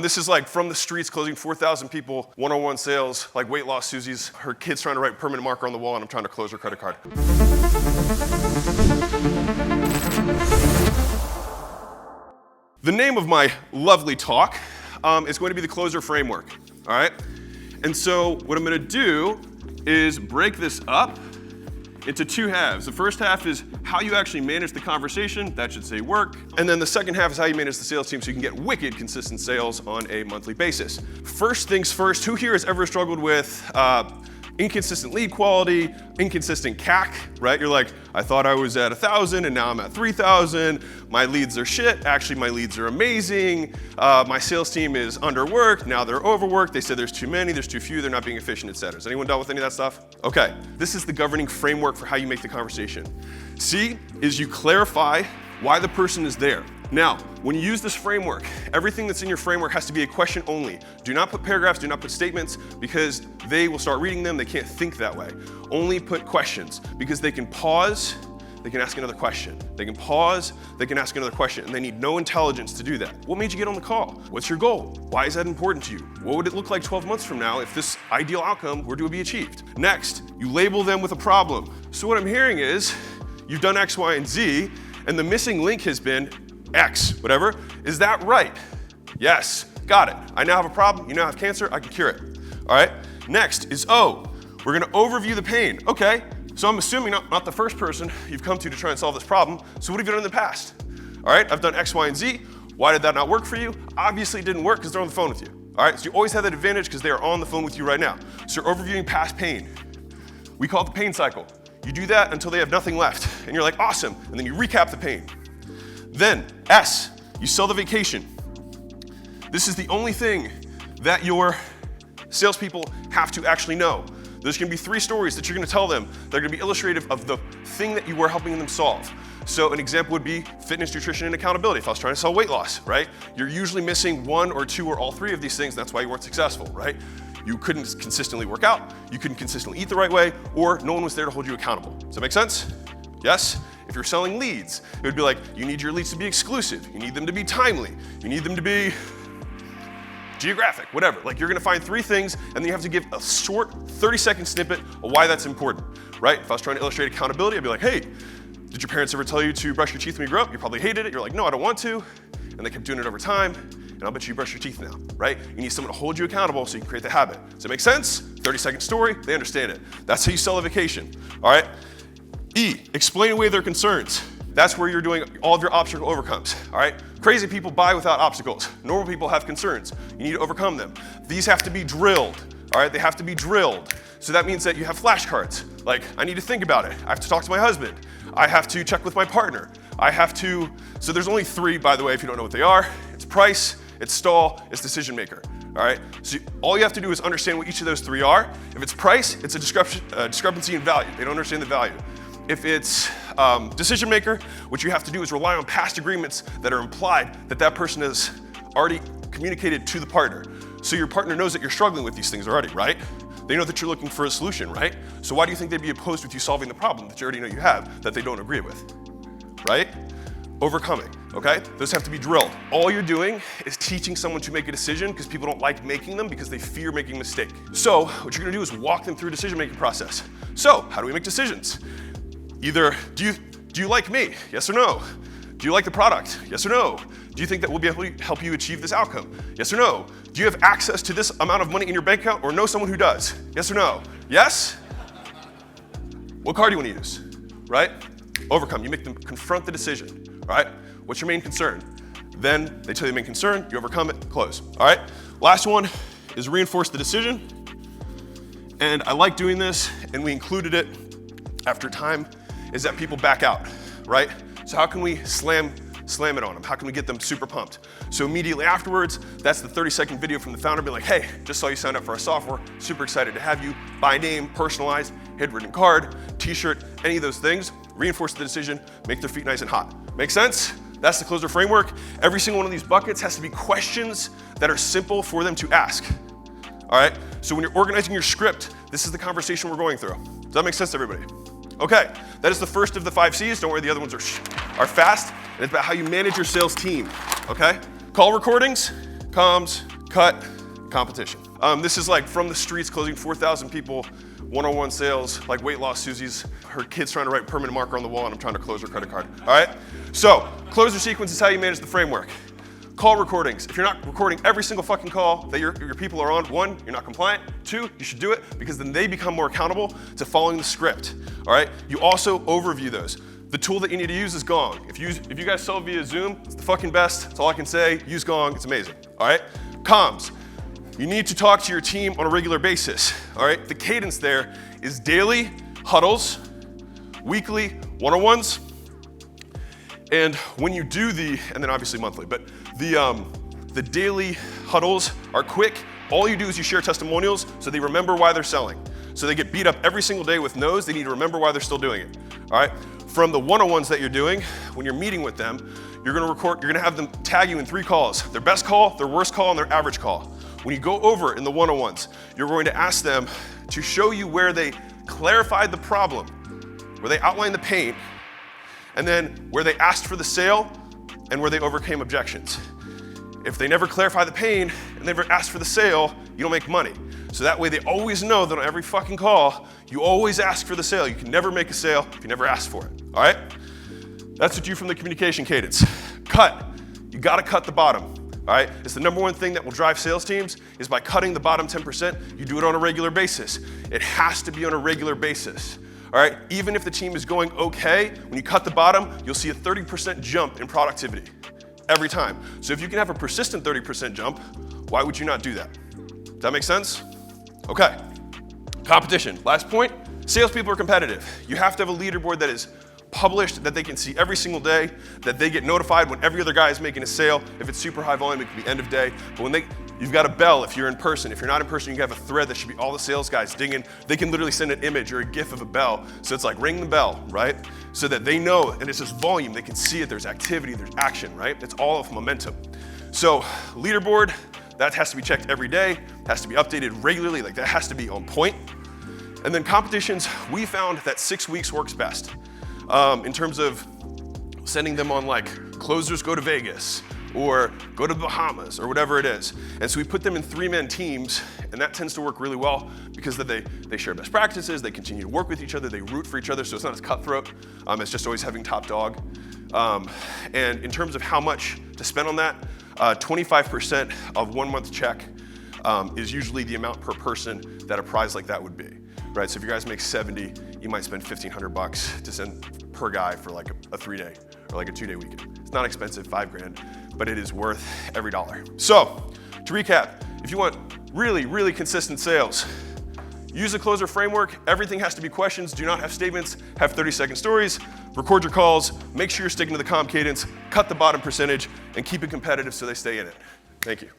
This is like from the streets, closing 4,000 people, one-on-one sales, like weight loss Susie's, her kid's trying to write permanent marker on the wall and I'm trying to close her credit card. The name of my lovely talk is going to be the closer framework, all right? And so what I'm gonna do is break this up into two halves. The first half is how you actually manage the conversation, that should say work. And then the second half is how you manage the sales team so you can get wicked consistent sales on a monthly basis. First things first, who here has ever struggled with inconsistent lead quality, inconsistent CAC, right? You're like, I thought I was at 1,000 and now I'm at 3,000. My leads are shit. Actually, my leads are amazing. My sales team is underworked. Now they're overworked. They said there's too many, there's too few, they're not being efficient, et cetera. Has anyone dealt with any of that stuff? Okay, this is the governing framework for how you make the conversation. C is you clarify why the person is there. Now, when you use this framework, everything that's in your framework has to be a question only. Do not put paragraphs, do not put statements, because they will start reading them, they can't think that way. Only put questions, because they can pause, they can ask another question. They can pause, they can ask another question, and they need no intelligence to do that. What made you get on the call? What's your goal? Why is that important to you? What would it look like 12 months from now if this ideal outcome were to be achieved? Next, you label them with a problem. So what I'm hearing is, you've done X, Y, and Z, and the missing link has been X, whatever. Is that right? Yes, got it. I now have a problem, you now have cancer, I can cure it. All right, next is O. We're gonna overview the pain. Okay, so I'm assuming not the first person you've come to try and solve this problem, so what have you done in the past? All right, I've done X, Y, and Z. Why did that not work for you? Obviously it didn't work because they're on the phone with you. All right, so you always have that advantage because they are on the phone with you right now. So you're overviewing past pain. We call it the pain cycle. You do that until they have nothing left, and you're like, awesome, and then you recap the pain. Then, S, you sell the vacation. This is the only thing that your salespeople have to actually know. There's gonna be 3 stories that you're gonna tell them that are gonna be illustrative of the thing that you were helping them solve. So an example would be fitness, nutrition, and accountability. If I was trying to sell weight loss, right? You're usually missing 1 or 2 or all 3 of these things, that's why you weren't successful, right? You couldn't consistently work out, you couldn't consistently eat the right way, or no one was there to hold you accountable. Does that make sense? Yes? If you're selling leads, it would be like, you need your leads to be exclusive, you need them to be timely, you need them to be geographic, whatever. Like you're gonna find 3 things and then you have to give a short 30-second snippet of why that's important, right? If I was trying to illustrate accountability, I'd be like, hey, did your parents ever tell you to brush your teeth when you grew up? You probably hated it. You're like, no, I don't want to. And they kept doing it over time, and I'll bet you brush your teeth now, right? You need someone to hold you accountable so you can create the habit. Does that make sense? 30-second story, they understand it. That's how you sell a vacation, all right? E, explain away their concerns. That's where you're doing all of your obstacle overcomes, all right? Crazy people buy without obstacles. Normal people have concerns. You need to overcome them. These have to be drilled, all right? They have to be drilled. So that means that you have flashcards. Like, I need to think about it. I have to talk to my husband. I have to check with my partner. I have to, so there's only 3, by the way, if you don't know what they are. It's price, it's stall, it's decision maker, all right? So all you have to do is understand what each of those 3 are. If it's price, it's a discrepancy in value. They don't understand the value. If it's decision maker, what you have to do is rely on past agreements that are implied that that person has already communicated to the partner. So your partner knows that you're struggling with these things already, right? They know that you're looking for a solution, right? So why do you think they'd be opposed with you solving the problem that you already know you have that they don't agree with, right? Overcoming, okay? Those have to be drilled. All you're doing is teaching someone to make a decision because people don't like making them because they fear making a mistake. So what you're gonna do is walk them through a decision-making process. So how do we make decisions? Either, do you like me? Yes or no? Do you like the product? Yes or no? Do you think that we'll be able to help you achieve this outcome? Yes or no? Do you have access to this amount of money in your bank account or know someone who does? Yes or no? Yes? What car do you want to use, right? Overcome, you make them confront the decision, all right? What's your main concern? Then they tell you the main concern, you overcome it, close, all right? Last one is reinforce the decision. And I like doing this, and we included it after time, is that people back out, right? So how can we slam it on them? How can we get them super pumped? So immediately afterwards, that's the 30-second video from the founder being like, hey, just saw you sign up for our software, super excited to have you, by name, personalized, handwritten card, t-shirt, any of those things, reinforce the decision, make their feet nice and hot. Make sense? That's the closer framework. Every single one of these buckets has to be questions that are simple for them to ask. All right, so when you're organizing your script, this is the conversation we're going through. Does that make sense to everybody? Okay, that is the first of the 5 C's. Don't worry, the other ones are fast. And it's about how you manage your sales team, okay? Call recordings, comms, cut, competition. This is like from the streets, closing 4,000 people, one-on-one sales, like weight loss Susie's, her kid's trying to write permanent marker on the wall and I'm trying to close her credit card, all right? So, closer sequence is how you manage the framework. Call recordings. If you're not recording every single fucking call that your people are on, 1, you're not compliant. 2, you should do it because then they become more accountable to following the script, all right? You also overview those. The tool that you need to use is Gong. If you guys sell via Zoom, it's the fucking best. That's all I can say. Use Gong, it's amazing, all right? Comms. You need to talk to your team on a regular basis, all right? The cadence there is daily huddles, weekly one-on-ones, and when you do and then obviously monthly, but the daily huddles are quick. All you do is you share testimonials so they remember why they're selling. So they get beat up every single day with no's, they need to remember why they're still doing it, all right? From the one-on-ones that you're doing, when you're meeting with them, you're gonna have them tag you in 3 calls. Their best call, their worst call, and their average call. When you go over in the one-on-ones, you're going to ask them to show you where they clarified the problem, where they outlined the pain, and then where they asked for the sale and where they overcame objections. If they never clarify the pain and never ask for the sale, you don't make money. So that way they always know that on every fucking call, you always ask for the sale. You can never make a sale if you never ask for it, all right? That's what you from the communication cadence. Cut, you gotta cut the bottom, all right? It's the number one thing that will drive sales teams is by cutting the bottom 10%, you do it on a regular basis. It has to be on a regular basis. All right, even if the team is going okay, when you cut the bottom, you'll see a 30% jump in productivity every time. So if you can have a persistent 30% jump, why would you not do that? Does that make sense? Okay, competition. Last point, salespeople are competitive. You have to have a leaderboard that is published, that they can see every single day, that they get notified when every other guy is making a sale. If it's super high volume, it could be end of day. But when you've got a bell if you're in person. If you're not in person, you can have a thread that should be all the sales guys dinging. They can literally send an image or a GIF of a bell. So it's like ring the bell, right? So that they know, and it's just volume, they can see it, there's activity, there's action, right? It's all of momentum. So leaderboard, that has to be checked every day, has to be updated regularly, like that has to be on point. And then competitions, we found that 6 weeks works best. In terms of sending them on like closers go to Vegas or go to the Bahamas or whatever it is. And so we put them in 3-man teams and that tends to work really well because then they share best practices, they continue to work with each other, they root for each other so it's not as cutthroat, it's just always having top dog. And in terms of how much to spend on that, 25% of 1 month check is usually the amount per person that a prize like that would be. Right, so if you guys make 70, you might spend $1,500 to send per guy for like a 3-day or like a 2-day weekend. It's not expensive, $5,000, but it is worth every dollar. So, to recap, if you want really, really consistent sales, use the closer framework. Everything has to be questions, do not have statements, have 30-second stories, record your calls, make sure you're sticking to the comm cadence, cut the bottom percentage, and keep it competitive so they stay in it. Thank you.